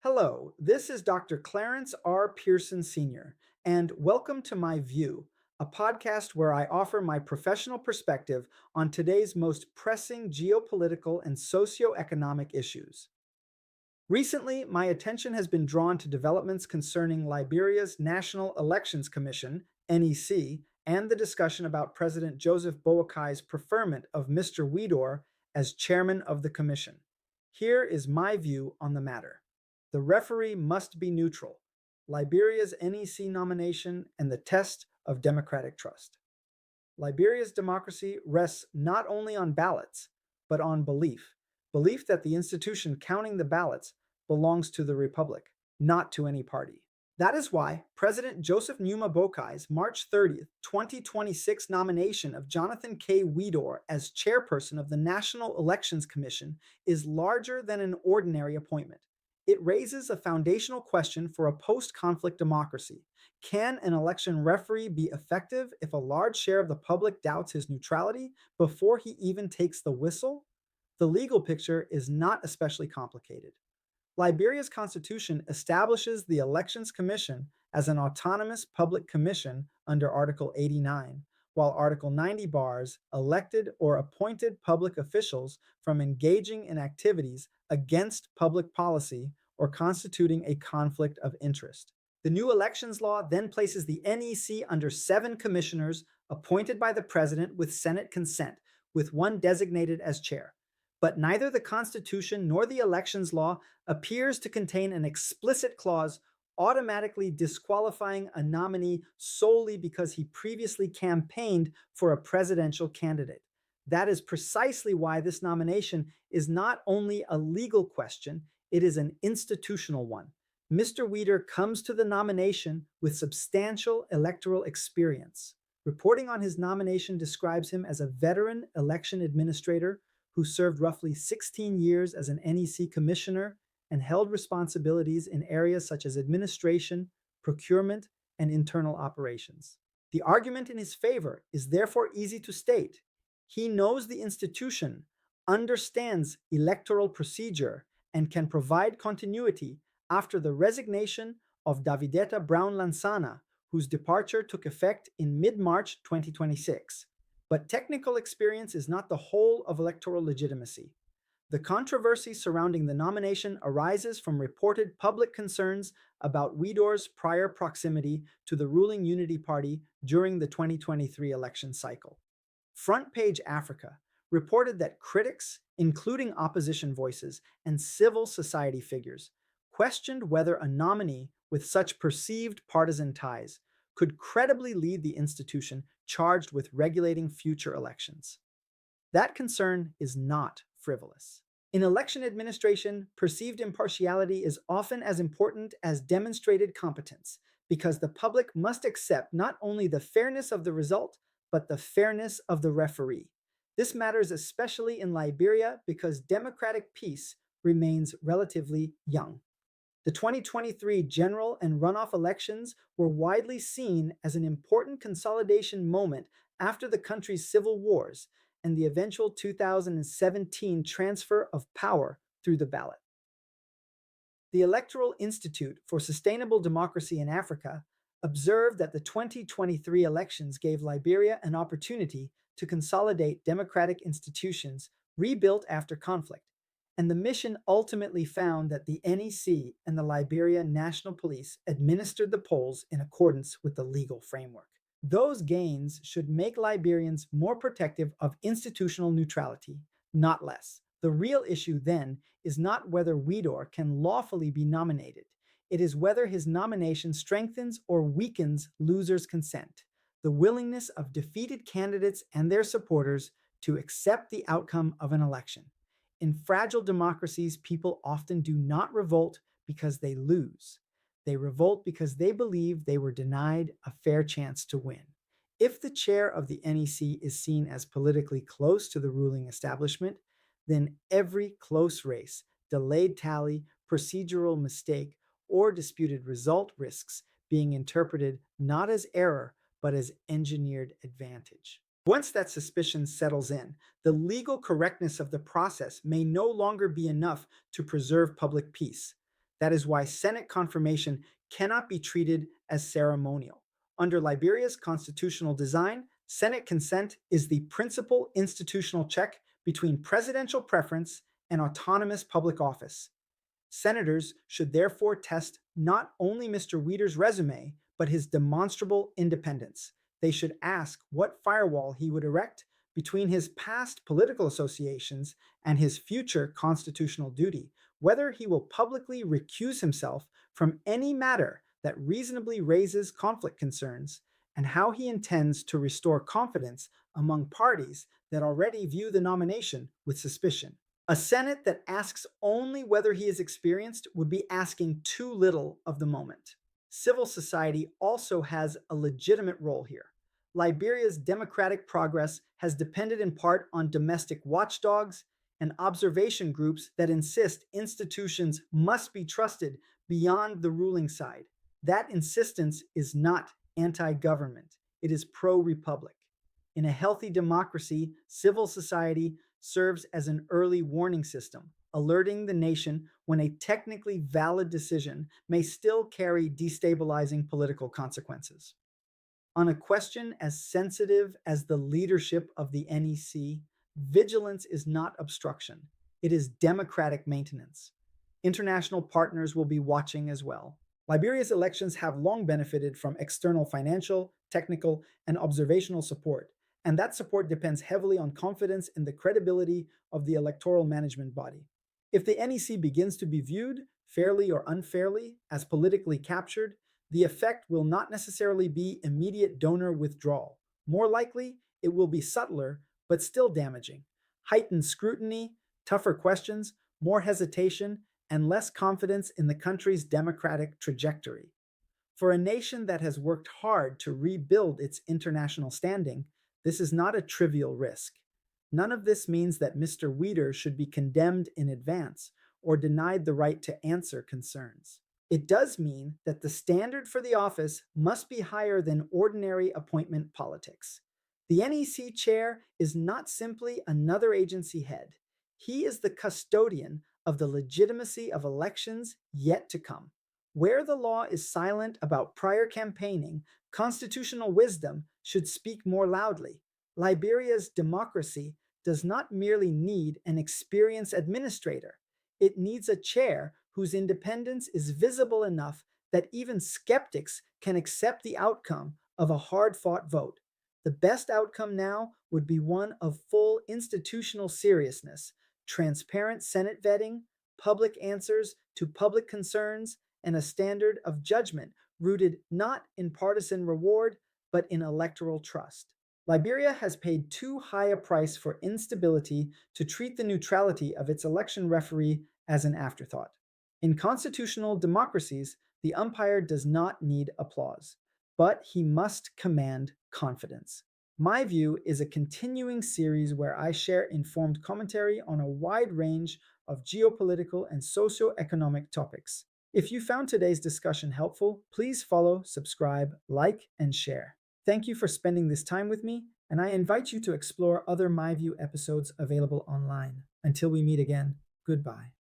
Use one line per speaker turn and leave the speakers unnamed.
Hello, this is Dr. Clarence R. Pearson Sr., and welcome to My View, a podcast where I offer my professional perspective on today's most pressing geopolitical and socioeconomic issues. Recently, my attention has been drawn to developments concerning Liberia's National Elections Commission, NEC, and the discussion about President Joseph Boakai's preferment of Mr. Weedor as chairman of the commission. Here is my view on the matter. The referee must be neutral. Liberia's NEC nomination and the test of democratic trust. Liberia's democracy rests not only on ballots, but on belief that the institution counting the ballots belongs to the republic, not to any party. That is why President Joseph Numa Bokai's March 30th, 2026 nomination of Jonathan K. Weedor as chairperson of the National Elections Commission is larger than an ordinary appointment. It raises a foundational question for a post-conflict democracy. Can an election referee be effective if a large share of the public doubts his neutrality before he even takes the whistle? The legal picture is not especially complicated. Liberia's constitution establishes the Elections Commission as an autonomous public commission under Article 89, while Article 90 bars elected or appointed public officials from engaging in activities against public policy or constituting a conflict of interest. The new elections law then places the NEC under 7 commissioners appointed by the president with Senate consent, with one designated as chair. But neither the Constitution nor the elections law appears to contain an explicit clause automatically disqualifying a nominee solely because he previously campaigned for a presidential candidate. That is precisely why this nomination is not only a legal question, it is an institutional one. Mr. Weedor comes to the nomination with substantial electoral experience. Reporting on his nomination describes him as a veteran election administrator who served roughly 16 years as an NEC commissioner and held responsibilities in areas such as administration, procurement, and internal operations. The argument in his favor is therefore easy to state. He knows the institution, understands electoral procedure, and can provide continuity after the resignation of Davideta Brown Lansana, whose departure took effect in mid-March 2026. But technical experience is not the whole of electoral legitimacy. The controversy surrounding the nomination arises from reported public concerns about Weedor's prior proximity to the ruling Unity Party during the 2023 election cycle. Front Page Africa reported that critics, including opposition voices and civil society figures, questioned whether a nominee with such perceived partisan ties could credibly lead the institution charged with regulating future elections. That concern is not frivolous. In election administration, perceived impartiality is often as important as demonstrated competence because the public must accept not only the fairness of the result, but the fairness of the referee. This matters especially in Liberia because democratic peace remains relatively young. The 2023 general and runoff elections were widely seen as an important consolidation moment after the country's civil wars and the eventual 2017 transfer of power through the ballot. The Electoral Institute for Sustainable Democracy in Africa observed that the 2023 elections gave Liberia an opportunity to consolidate democratic institutions rebuilt after conflict, and the mission ultimately found that the NEC and the Liberia National Police administered the polls in accordance with the legal framework. Those gains should make Liberians more protective of institutional neutrality, not less. The real issue then is not whether Weedor can lawfully be nominated. It is whether his nomination strengthens or weakens losers' consent, the willingness of defeated candidates and their supporters to accept the outcome of an election. In fragile democracies, people often do not revolt because they lose. They revolt because they believe they were denied a fair chance to win. If the chair of the NEC is seen as politically close to the ruling establishment, then every close race, delayed tally, procedural mistake, or disputed result risks being interpreted not as error, but as engineered advantage. Once that suspicion settles in, the legal correctness of the process may no longer be enough to preserve public peace. That is why Senate confirmation cannot be treated as ceremonial. Under Liberia's constitutional design, Senate consent is the principal institutional check between presidential preference and autonomous public office. Senators should therefore test not only Mr. Weedor's resume, but his demonstrable independence. They should ask what firewall he would erect between his past political associations and his future constitutional duty, whether he will publicly recuse himself from any matter that reasonably raises conflict concerns, and how he intends to restore confidence among parties that already view the nomination with suspicion. A Senate that asks only whether he is experienced would be asking too little of the moment. Civil society also has a legitimate role here. Liberia's democratic progress has depended in part on domestic watchdogs and observation groups that insist institutions must be trusted beyond the ruling side. That insistence is not anti-government, it is pro-republic. In a healthy democracy, civil society serves as an early warning system, alerting the nation when a technically valid decision may still carry destabilizing political consequences. On a question as sensitive as the leadership of the NEC, vigilance is not obstruction, it is democratic maintenance. International partners will be watching as well. Liberia's elections have long benefited from external financial, technical, and observational support, and that support depends heavily on confidence in the credibility of the electoral management body. If the NEC begins to be viewed, fairly or unfairly, as politically captured, the effect will not necessarily be immediate donor withdrawal. More likely, it will be subtler, but still damaging. Heightened scrutiny, tougher questions, more hesitation, and less confidence in the country's democratic trajectory. For a nation that has worked hard to rebuild its international standing, this is not a trivial risk. None of this means that Mr. Weedor should be condemned in advance or denied the right to answer concerns. It does mean that the standard for the office must be higher than ordinary appointment politics. The NEC chair is not simply another agency head. He is the custodian of the legitimacy of elections yet to come. Where the law is silent about prior campaigning, constitutional wisdom should speak more loudly. Liberia's democracy does not merely need an experienced administrator. It needs a chair whose independence is visible enough that even skeptics can accept the outcome of a hard-fought vote. The best outcome now would be one of full institutional seriousness, transparent Senate vetting, public answers to public concerns, and a standard of judgment rooted not in partisan reward, but in electoral trust. Liberia has paid too high a price for instability to treat the neutrality of its election referee as an afterthought. In constitutional democracies, the umpire does not need applause, but he must command confidence. My View is a continuing series where I share informed commentary on a wide range of geopolitical and socioeconomic topics. If you found today's discussion helpful, please follow, subscribe, like, and share. Thank you for spending this time with me, and I invite you to explore other My View episodes available online. Until we meet again, goodbye.